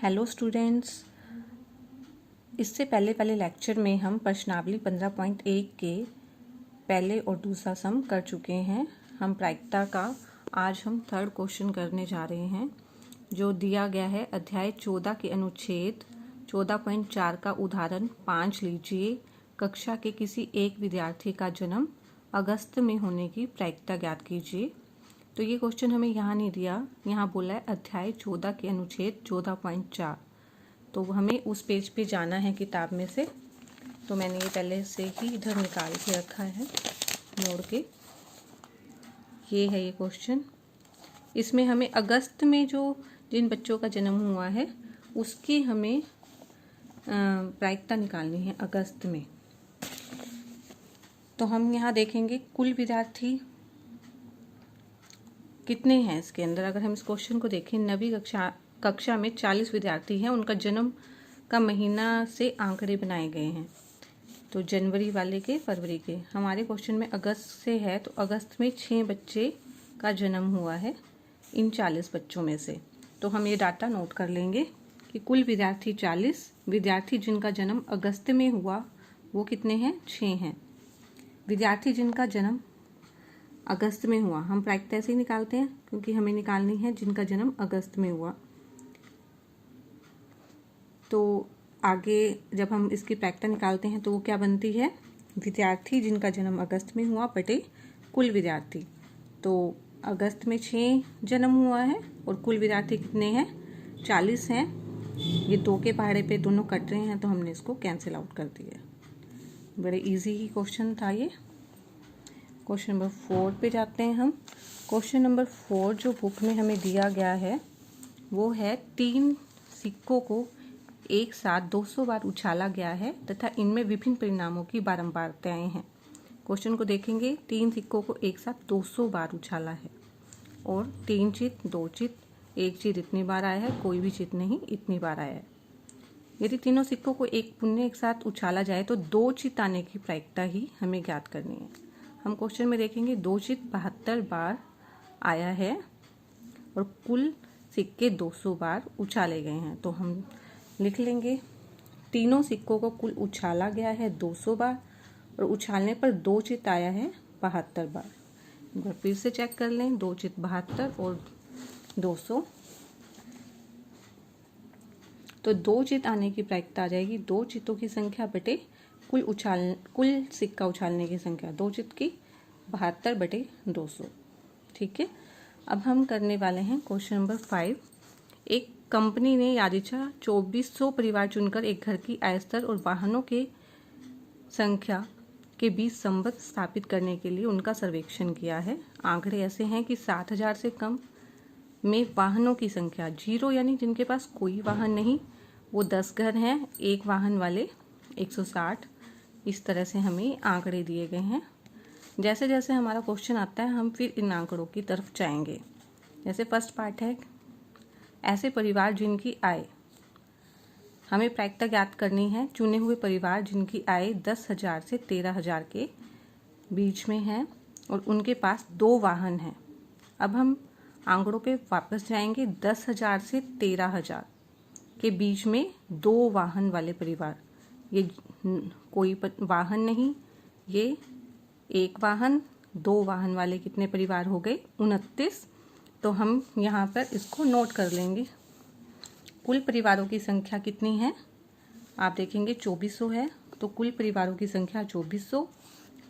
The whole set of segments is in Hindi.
हेलो स्टूडेंट्स, इससे पहले लेक्चर में हम प्रश्नावली 15.1 के पहले और दूसरा सम कर चुके हैं। हम प्रायिकता का आज हम थर्ड क्वेश्चन करने जा रहे हैं, जो दिया गया है अध्याय 14 के अनुच्छेद 14.4 का उदाहरण 5 लीजिए। कक्षा के किसी एक विद्यार्थी का जन्म अगस्त में होने की प्रायिकता ज्ञात कीजिए। तो ये क्वेश्चन हमें यहाँ नहीं दिया, यहाँ बोला है अध्याय 14 के अनुच्छेद 14.4। तो हमें उस पेज पे जाना है किताब में से। तो मैंने ये पहले से ही इधर निकाल के रखा है मोड़ के। ये है ये क्वेश्चन। इसमें हमें अगस्त में जो जिन बच्चों का जन्म हुआ है उसकी हमें प्रायिकता निकालनी है अगस्त में। तो हम यहाँ देखेंगे कुल विद्यार्थी कितने हैं इसके अंदर। अगर हम इस क्वेश्चन को देखें, 9वीं कक्षा में 40 विद्यार्थी हैं, उनका जन्म का महीना से आंकड़े बनाए गए हैं। तो जनवरी वाले के, फरवरी के। हमारे क्वेश्चन में अगस्त से है, तो अगस्त में 6 बच्चे का जन्म हुआ है इन 40 बच्चों में से। तो हम ये डाटा नोट कर लेंगे कि कुल विद्यार्थी 40, विद्यार्थी जिनका जन्म अगस्त में हुआ वो कितने हैं, 6 हैं। विद्यार्थी जिनका जन्म अगस्त में हुआ, हम प्रायिकता ऐसे ही निकालते हैं क्योंकि हमें निकालनी है जिनका जन्म अगस्त में हुआ। तो आगे जब हम इसकी प्रायिकता निकालते हैं तो वो क्या बनती है, विद्यार्थी जिनका जन्म अगस्त में हुआ बटे कुल विद्यार्थी। तो अगस्त में 6 जन्म हुआ है और कुल विद्यार्थी कितने हैं, 40 हैं। ये 2 के पहाड़े पे दोनों कट रहे हैं तो हमने इसको कैंसिल आउट कर दिया। बड़े इजी ही क्वेश्चन था ये। क्वेश्चन नंबर 4 पे जाते हैं हम। क्वेश्चन नंबर 4 जो बुक में हमें दिया गया है वो है 3 सिक्कों को एक साथ 200 बार उछाला गया है तथा इनमें विभिन्न परिणामों की बारंबारताएं हैं। क्वेश्चन को देखेंगे, 3 सिक्कों को एक साथ 200 बार उछाला है और 3 चित, 2 चित, 1 चित इतनी बार आया है, कोई भी चित नहीं इतनी बार आया है। यदि तीनों सिक्कों को एक पुनः एक साथ उछाला जाए तो 2 चित आने की प्रायिकता ही हमें ज्ञात करनी है। हम क्वेश्चन में देखेंगे 2 चित 72 बार आया है और कुल सिक्के 200 बार उछाले गए हैं। तो हम लिख लेंगे, तीनों सिक्कों को कुल उछाला गया है 200 बार और उछालने पर 2 चित आया है 72 बार। एक बार फिर से चेक कर लें, 2 चित 72 और 200। तो 2 चित आने की प्रायिकता आ जाएगी 2 चितों की संख्या बटे कुल सिक्का उछालने की संख्या, 2 चित की 72 बटे 200। ठीक है। अब हम करने वाले हैं क्वेश्चन नंबर 5। एक कंपनी ने यादृच्छा 2400 परिवार चुनकर एक घर की आय स्तर और वाहनों के संख्या के बीच संबंध स्थापित करने के लिए उनका सर्वेक्षण किया है। आंकड़े ऐसे हैं कि 7000 से कम में वाहनों की संख्या 0, यानी जिनके पास कोई वाहन नहीं, वो 10 घर हैं। एक वाहन वाले 160। इस तरह से हमें आंकड़े दिए गए हैं। जैसे जैसे हमारा क्वेश्चन आता है हम फिर इन आंकड़ों की तरफ जाएंगे। जैसे फर्स्ट पार्ट है, ऐसे परिवार जिनकी आय, हमें प्रायिकता ज्ञात करनी है। चुने हुए परिवार जिनकी आय 10,000 से 13,000 के बीच में है और उनके पास 2 वाहन हैं। अब हम आंकड़ों पे वापस जाएंगे। 10,000 से 13,000 के बीच में 2 वाहन वाले परिवार, ये कोई वाहन नहीं, ये 1 वाहन, 2 वाहन वाले कितने परिवार हो गए, 29। तो हम यहाँ पर इसको नोट कर लेंगे। कुल परिवारों की संख्या कितनी है, आप देखेंगे 2400 है, तो कुल परिवारों की संख्या 2400।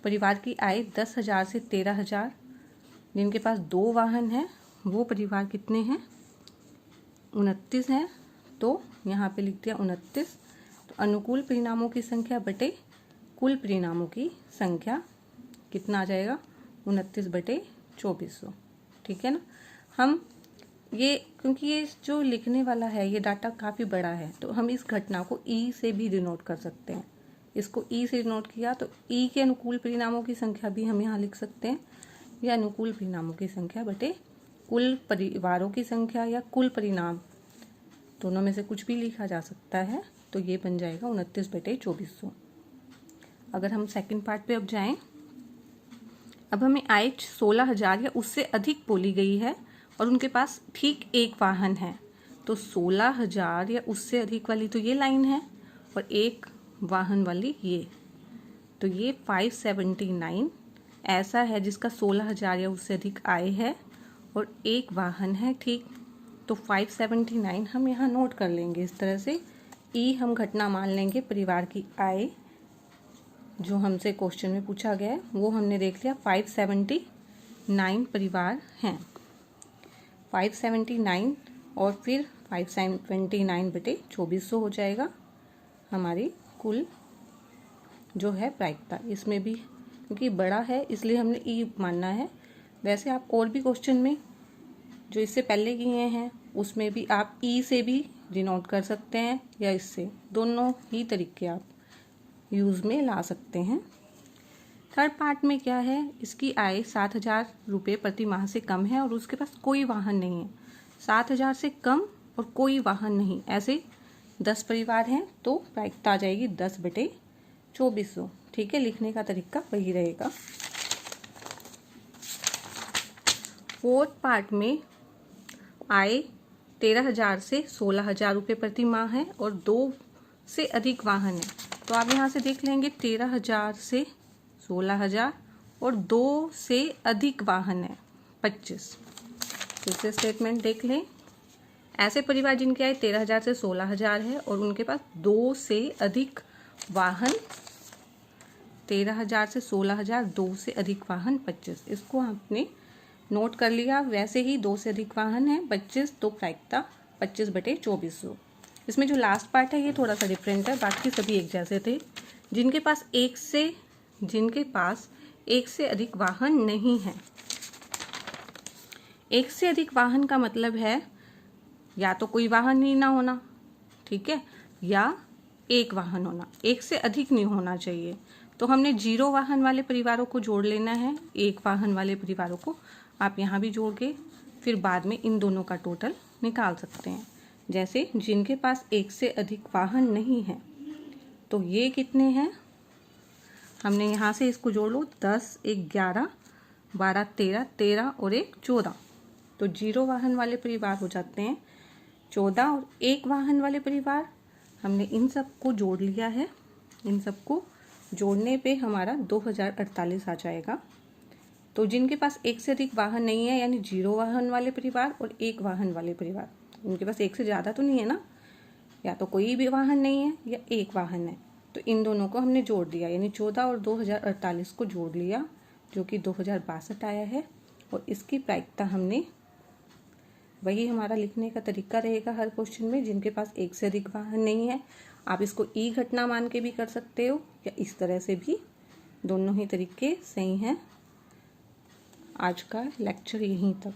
परिवार की आय 10,000 से 13,000, जिनके पास 2 वाहन हैं वो परिवार कितने हैं, 29 हैं। तो यहाँ पे लिख दिया 29। तो अनुकूल परिणामों की संख्या बटे कुल परिणामों की संख्या कितना आ जाएगा, 29 बटे 2400। ठीक है ना। हम ये, क्योंकि ये जो लिखने वाला है ये डाटा काफ़ी बड़ा है, तो हम इस घटना को ई से भी डिनोट कर सकते हैं। इसको ई से डिनोट किया तो ई के अनुकूल परिणामों की संख्या भी हम यहाँ लिख सकते हैं, या अनुकूल परिणामों की संख्या बटे कुल परिवारों की संख्या या कुल परिणाम, दोनों में से कुछ भी लिखा जा सकता है। तो ये बन जाएगा 29 बटे 2400। अगर हम सेकंड पार्ट पे अब जाएं, अब हमें आय 16,000 या उससे अधिक बोली गई है और उनके पास ठीक 1 वाहन है। तो 16,000 या उससे अधिक वाली तो ये लाइन है और एक वाहन वाली ये, तो ये 579 ऐसा है जिसका 16,000 या उससे अधिक आय है और एक वाहन है। ठीक, तो 579 हम यहाँ नोट कर लेंगे इस तरह से। ई हम घटना मान लेंगे परिवार की आय जो हमसे क्वेश्चन में पूछा गया है, वो हमने देख लिया। 579 परिवार हैं, 579 और फिर 579 बटे 2400 हो जाएगा हमारी कुल जो है प्रायिकता। इसमें भी क्योंकि बड़ा है इसलिए हमने ई मानना है। वैसे आप और भी क्वेश्चन में जो इससे पहले किए हैं उसमें भी आप ई से भी डिनोट कर सकते हैं या इससे, दोनों ही तरीके आप यूज़ में ला सकते हैं। थर्ड पार्ट में क्या है, इसकी आय 7,000 रुपये प्रति माह से कम है और उसके पास कोई वाहन नहीं है। 7,000 से कम और कोई वाहन नहीं, ऐसे 10 परिवार हैं तो प्रायिकता आ जाएगी 10 बटे 2400। ठीक है, लिखने का तरीका वही रहेगा। फोर्थ पार्ट में आय 13,000 से 16,000 रुपये प्रति माह है और 2 से अधिक वाहन है, तो आप यहाँ से देख लेंगे 13,000 से 16,000 और 2 से अधिक वाहन है 25। फिर से स्टेटमेंट देख लें, ऐसे परिवार जिनकी आय 13,000 से 16,000 है और उनके पास 2 से अधिक वाहन, 13,000 से 16,000, 2 से अधिक वाहन 25। इसको आपने नोट कर लिया। वैसे ही 2 से अधिक वाहन है 25, तो प्रायिकता 25 बटे 2400। इसमें जो लास्ट पार्ट है ये थोड़ा सा डिफरेंट है, बाकी सभी एक जैसे थे। जिनके पास एक से अधिक वाहन नहीं है। एक से अधिक वाहन का मतलब है या तो कोई वाहन ही ना होना, ठीक है, या एक वाहन होना, एक से अधिक नहीं होना चाहिए। तो हमने 0 वाहन वाले परिवारों को जोड़ लेना है, एक वाहन वाले परिवारों को आप यहाँ भी जोड़ के फिर बाद में इन दोनों का टोटल निकाल सकते हैं। जैसे जिनके पास एक से अधिक वाहन नहीं है तो ये कितने हैं, हमने यहाँ से इसको जोड़ लो, 10, 1, 11, 12, 13, 13 और 1, 14। तो 0 वाहन वाले परिवार हो जाते हैं 14 और एक वाहन वाले परिवार हमने इन सबको जोड़ लिया है। इन सबको जोड़ने पे हमारा 2048 आ जाएगा। तो जिनके पास एक से अधिक वाहन नहीं है यानी 0 वाहन वाले परिवार और एक वाहन वाले परिवार, इनके पास एक से ज़्यादा तो नहीं है ना, या तो कोई भी वाहन नहीं है या एक वाहन है, तो इन दोनों को हमने जोड़ दिया यानी 14 और 2048 को जोड़ लिया जो कि 2062 आया है। और इसकी प्रायिकता हमने, वही हमारा लिखने का तरीका रहेगा हर क्वेश्चन में, जिनके पास एक से अधिक वाहन नहीं है आप इसको ई घटना मान के भी कर सकते हो या इस तरह से भी, दोनों ही तरीके सही हैं। आज का लेक्चर यहीं तक।